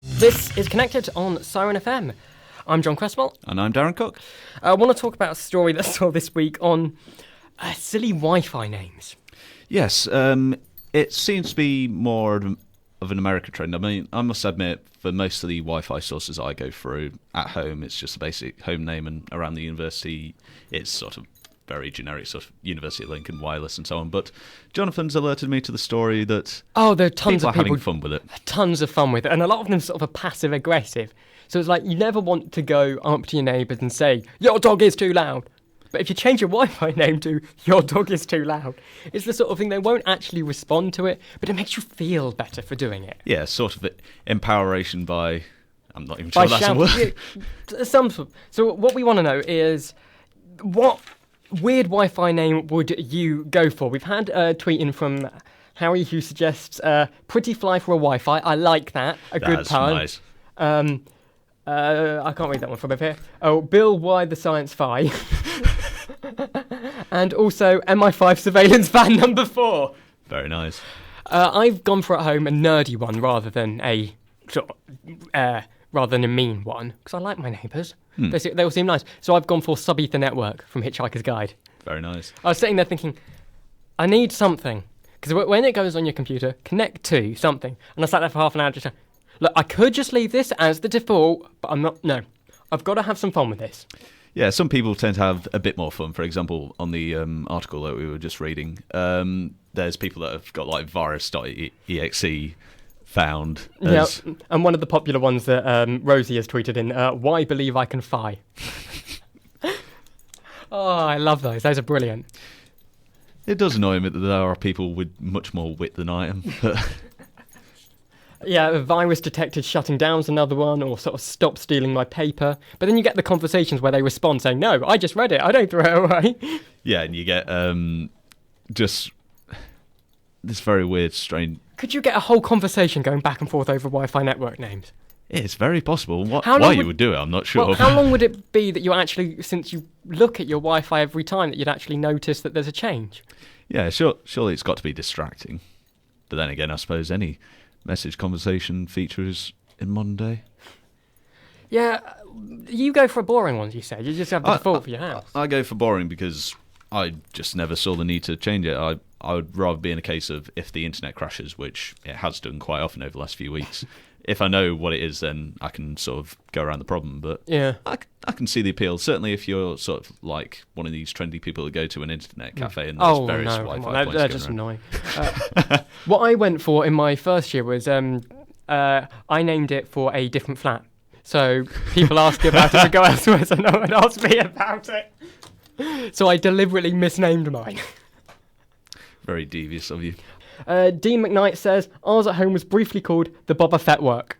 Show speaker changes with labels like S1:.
S1: This is Connected on Siren FM. I'm John Cresswell.
S2: And I'm Darren Cook.
S1: I want to talk about a story that I saw this week on silly Wi-Fi names.
S2: Yes, it seems to be more of an American trend. I mean, I must admit, for most of the Wi-Fi sources I go through at home, it's just a basic home name, and around the university, it's sort of very generic, sort of University of Lincoln wireless and so on. But Jonathan's alerted me to the story that
S1: there are tons of people
S2: having fun with it.
S1: Tons of fun with it, and a lot of them sort of are passive-aggressive. So it's like you never want to go up to your neighbours and say, "Your dog is too loud." But if you change your Wi-Fi name to "Your dog is too loud," it's the sort of thing they won't actually respond to it, but it makes you feel better for doing it.
S2: Yeah, sort of empoweration by... I'm not even sure that's a word.
S1: So what we want to know is, what weird Wi-Fi name would you go for? We've had a tweet in from Harry who suggests "Pretty Fly for a Wi-Fi." I like that. Good pun.
S2: Nice.
S1: I can't read that one from up here. Oh, Bill, why the Science Fi? And also MI5 surveillance van number 4.
S2: Very nice.
S1: I've gone for at home a nerdy one rather than a mean one, because I like my neighbours. They all seem nice. So I've gone for Sub-Ether Network from Hitchhiker's Guide.
S2: Very nice.
S1: I was sitting there thinking, I need something, because when it goes on your computer, connect to something. And I sat there for half an hour just saying, look, I could just leave this as the default, but I'm not. No, I've got to have some fun with this.
S2: Yeah, some people tend to have a bit more fun. For example, on the article that we were just reading, there's people that have got like virus.exe found.
S1: Yeah, and one of the popular ones that Rosie has tweeted in, "Why believe I can fi?" Oh, I love those. Those are brilliant.
S2: It does annoy me that there are people with much more wit than I am. But
S1: yeah, a virus detected shutting down's another one, or sort of stop stealing my paper. But then you get the conversations where they respond saying, "No, I just read it. I don't throw it away."
S2: Yeah, and you get just this very weird, strange...
S1: Could you get a whole conversation going back and forth over Wi-Fi network names?
S2: It's very possible. Why you would do it, I'm not sure.
S1: Well, how long would it be that you actually, since you look at your Wi-Fi every time, that you'd actually notice that there's a change?
S2: Yeah, surely it's got to be distracting. But then again, I suppose any message conversation features in modern day.
S1: Yeah, you go for boring ones, you said. You just have the default for your house.
S2: I go for boring because I just never saw the need to change it. I would rather be in a case of if the internet crashes, which it has done quite often over the last few weeks. If I know what it is, then I can sort of go around the problem. But
S1: yeah,
S2: I can see the appeal. Certainly if you're sort of like one of these trendy people that go to an internet cafe and there's various Wi-Fi points.
S1: That's just annoying. What I went for in my first year was I named it for a different flat. So people ask you about it to go elsewhere, so no one asked me about it. So I deliberately misnamed mine.
S2: Very devious of you.
S1: Dean McKnight says, ours at home was briefly called the Boba Fett work.